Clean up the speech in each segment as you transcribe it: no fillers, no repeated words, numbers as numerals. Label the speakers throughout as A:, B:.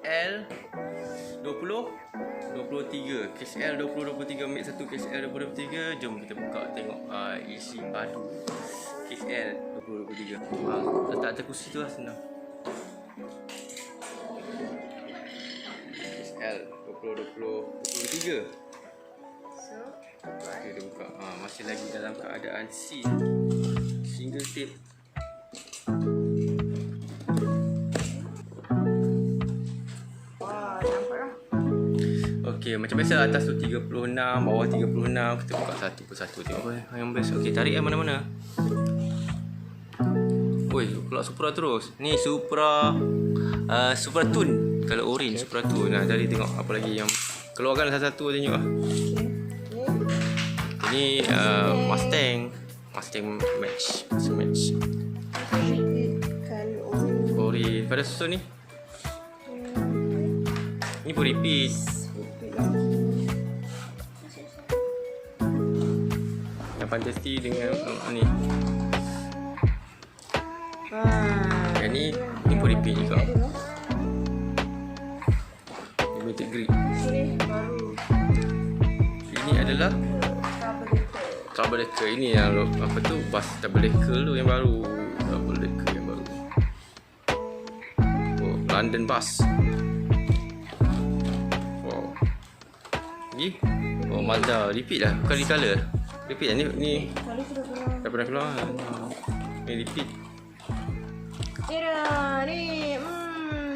A: KSL 2023. KSL 2023 ambil satu KSL 2023. Jom kita buka tengok isi padu KSL 2023. Letak atas kursi tu lah, senang. KSL 2023.
B: So,
A: kita buka. Masih lagi dalam keadaan seal, single tape. Okey, macam biasa atas tu 36, bawah 36. Kita buka satu persatu tengok yang best. Okey, tarik mana-mana. Oi, pula Supra terus. Ni Supra Supra Tune, kalau orange Supra Tune. Nah, tadi tengok apa lagi yang keluarkan satu-satu tengok lah. Ini Mustang match. Orange pada susun ni. Ni pun repeat. Yang fantasi dengan ni. Yang ni pun repeat juga. Limited grip. Ini adalah trouble decker. Ini yang apa tu, bus double decker tu yang baru. Oh, London bus. Lagi? Oh, Mazda. Repeat lah. Bukan recolor. Repeat lah. Ni dah pernah keluar. Ni repeat.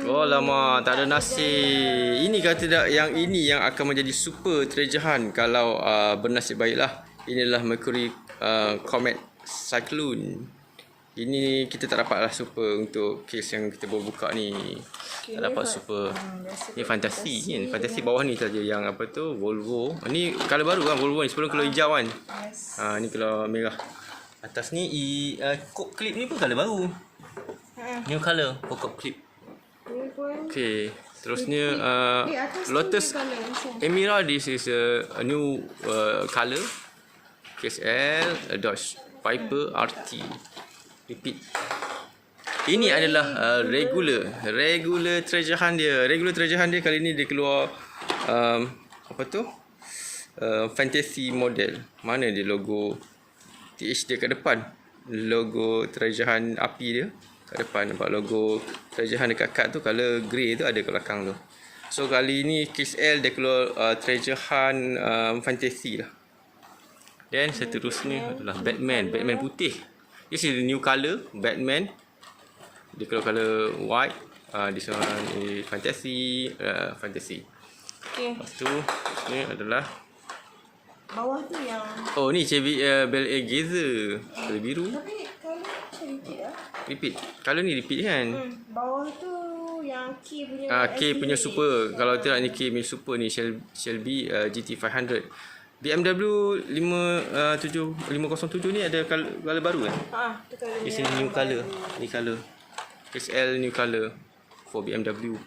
A: Oh lama, tak ada nasib. Ini kata tak, yang ini yang akan menjadi super treasure hunt kalau bernasib baiklah. Inilah Mercury Comet Cyclone. Ini kita tak dapatlah super untuk case yang kita baru buka ni. Tak dapat super. Ni fantasi kan. Fantasi bawah ni saja yang apa tu, Volvo. Ni color baru kan Volvo ni. Sebelum kalau hijau kan. Ni kalau merah. Atas ni cock clip ni pun color baru. New color cock clip. Okey, terusnya Lotus Emira. This is a new color. KSL Dodge Viper RT. Repeat. Ini adalah regular treasure hunt dia. Regular treasure hunt dia kali ni dia keluar apa tu? Fantasy model. Mana dia logo TH dia kat depan. Logo treasure hunt api dia kat depan. Nampak logo treasure hunt dekat kad tu, color grey tu ada kat belakang tu. So kali ni KSL dia keluar treasure hunt fantasy lah. Dan seterusnya adalah Batman putih. This is the new color Batman. Dia keluar color white. This one is fantasy. Okay. Lepas tu ni adalah
B: bawah tu yang
A: ni Bel Air Gazer. Color biru.
B: Tapi color macam repeat lah.
A: Repeat. Color ni repeat kan?
B: Bawah tu yang K punya
A: K punya super. Kalau tidak ni K punya super ni Shelby GT500. BMW 507 ni ada color baru kan?
B: Tu color
A: ni new color. Ni color XL new color for BMW.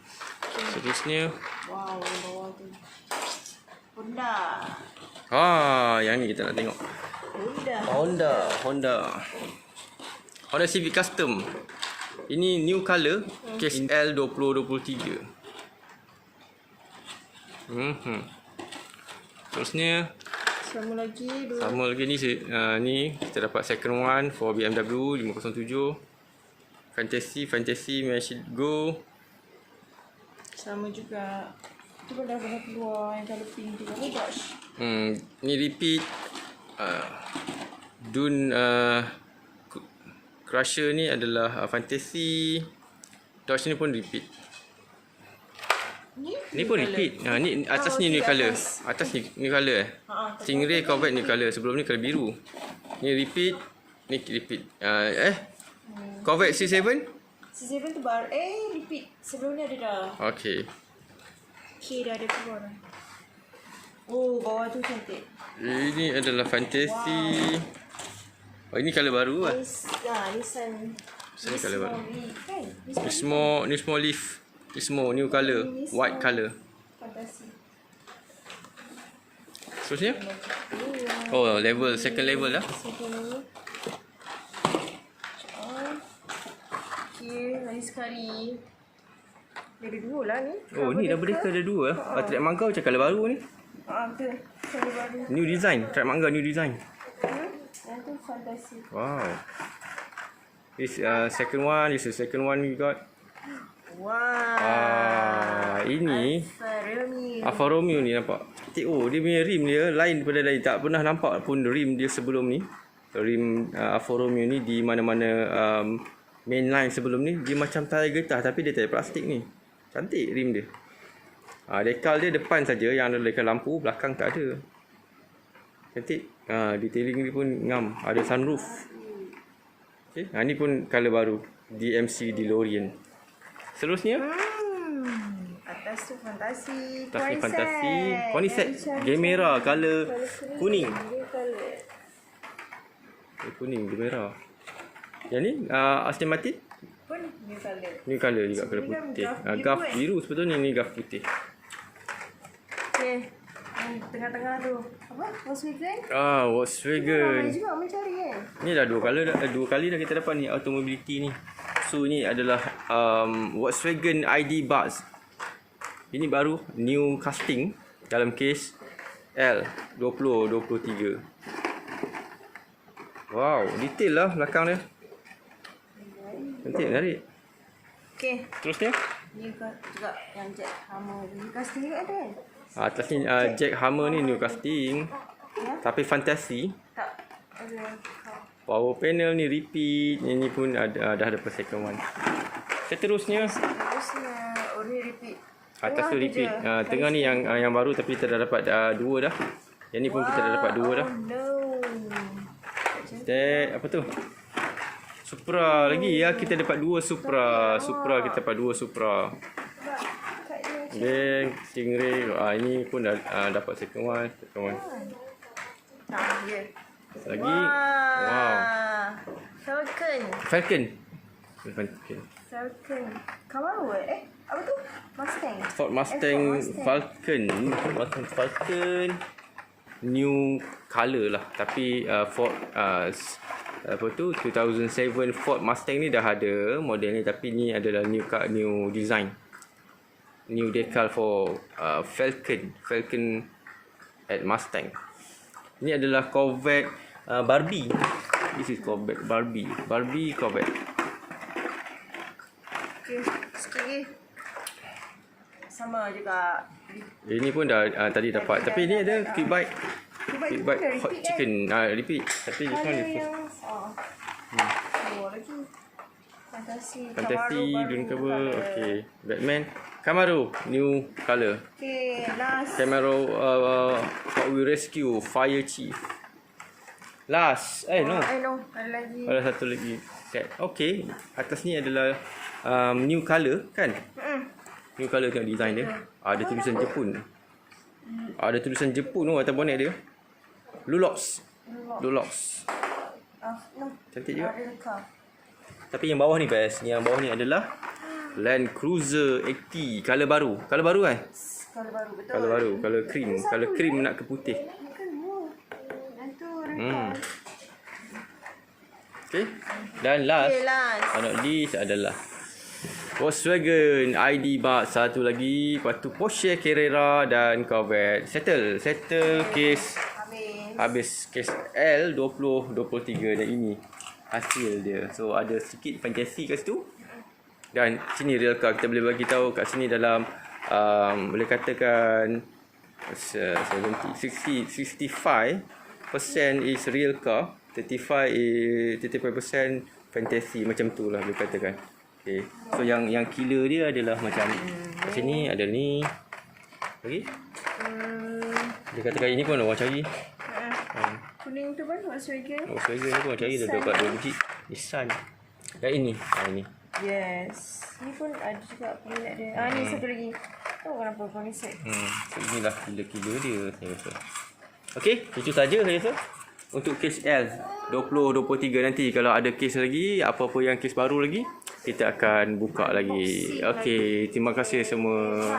A: Seterusnya
B: bawah tu Honda.
A: Yang ni kita nak tengok. Honda Civic Custom. Ini new color KSL 2023. Terusnya sama lagi ni kita dapat second one for BMW 507 Fantasy Match Go.
B: Sama juga. Tu pun dah pernah keluar yang color pink tu. Dodge.
A: Ni repeat. Dune Crusher ni adalah Fantasy. Dodge ni pun repeat. Ni pun repeat. Ni atas ni new color. Atas ni new color. Stingray Corvette new color. Sebelum ni color biru. Ni repeat. Ni repeat. Corvette C7
B: tu baru. Repeat. Sebelum ni ada dah.
A: Okey.
B: K dah ada keluar. Bawah tu cantik.
A: Ini adalah Fantasy. Ini color baru lah.
B: Nissan
A: color baru.
B: Kan?
A: Ni small Leaf. Ismo new color, white color.
B: Fantasi.
A: Terusnya? Second level lah.
B: Okay, lain sekali. Dia ada dua lah ni.
A: Oh, ni dah berdeka ada dua lah. Track mangga macam colour baru ni.
B: Betul. Colour baru.
A: New design. Track mangga new design.
B: Yang tu fantasi.
A: Wow. This second one. This is the second one we got.
B: Wow.
A: Ini Alfa Romeo ni nampak. Oh, dia punya rim dia lain daripada lain. Tak pernah nampak pun rim dia sebelum ni. Rim Alfa Romeo ni di mana-mana mainline sebelum ni dia macam tayar getah tapi dia tayar plastik ni. Cantik rim dia. Dekal dia depan saja yang ada dekal lampu, belakang tak ada. Cantik. Detailing dia pun ngam. Ada sunroof. Okay. Ni pun colour baru. DMC DeLorean. Seterusnya.
B: Atas tu fantasi.
A: Atas ni fantasi. Concept. Game merah. Colour kuning. Kuning, dia merah. Yang ni Aston Martin
B: pun new colour.
A: New colour juga, colour putih. Gaf biru sebetulnya, ni gaf putih.
B: Okay. Tengah-tengah tu apa? Volkswagen?
A: Volkswagen.
B: Ramai juga mencari kan?
A: Ni dah dua kali dah kita dapat ni automobility ni. So ni adalah Volkswagen ID Buzz. Ini baru new casting dalam case L2023. Wow, detail lah belakang dia. Cantik, menarik.
B: Okay.
A: Terusnya?
B: Ni juga yang Jack Hammer. Ni casting juga ada kan?
A: Atas ni Jack Hammer ni new casting.
B: Ya?
A: Tapi fantasi.
B: Tak. Ada.
A: Power panel ni repeat. Ini pun dah ada second one. Seterusnya.
B: Oh ni repeat.
A: Atas tu repeat. Tengah ni yang baru tapi kita dah dapat dua dah. Yang ni pun kita dah dapat dua dah.
B: Oh no.
A: Apa tu? Supra lagi ya. Kita dapat dua Supra. Kita dapat dua Supra. Then Stingray. Ini pun dah dapat second one. Lagi. Wow. Falcon.
B: Camaro apa tu? Mustang.
A: Ford Mustang. Falcon. New colour lah. Tapi Ford apa tu 2007 Ford Mustang ni dah ada model ni, tapi ni adalah new design. New decal for Falcon at Mustang. Ini adalah Corvette Barbie. This is Corvette Barbie Corvette.
B: Okay, sikit lagi. Sama juga.
A: Ini pun dah tadi dapat. Tapi ni ada quick bite hot chicken. Repeat. Tapi this one is
B: lagi. Fantasi
A: Dune cover. Okay. Batman Camaro new colour.
B: Okay, last.
A: Camaro Hotwheels Rescue Fire Chief. Last. No.
B: Ada lagi.
A: Ada satu lagi set. Okay. Atas ni adalah new colour kan? New colour tengok design dia. Ada tulisan Jepun. Ada tulisan Jepun atas bonnet dia. Lulox. Cantik juga. Tapi yang bawah ni best. Yang bawah ni adalah Land Cruiser 80. Colour baru. Colour baru kan?
B: Colour baru betul.
A: Colour baru. Colour cream. Colour cream nak ke putih. Okay. Dan last. Not least adalah Volkswagen ID Buzz. Satu lagi. Lepas tu Porsche Carrera dan Corvette. Settle case. Habis case L2023 dan ini hasil dia. So ada sikit fantasi kat situ. Dan sini real car. Kita boleh bagi tahu kat sini dalam boleh katakan 65% is real car, 35% fantasi, macam tu lah boleh katakan. Okay. So yang killer dia adalah macam kat sini ada ni. Okey. Dia katakan ini pun orang cari.
B: Kuning tu pun Volkswagen.
A: Volkswagen ni pun cari dah dapat 2 biji. Nissan. Dan ini. Ini.
B: Yes. Ni pun ada juga peminat dia. Ni satu lagi. Tahu kenapa kau ni set.
A: So inilah killer-killer dia saya rasa. Okey, itu saja saya rasa. Untuk case L 2023 nanti kalau ada case lagi, apa-apa yang case baru lagi, kita akan buka lagi. Okey, terima kasih semua.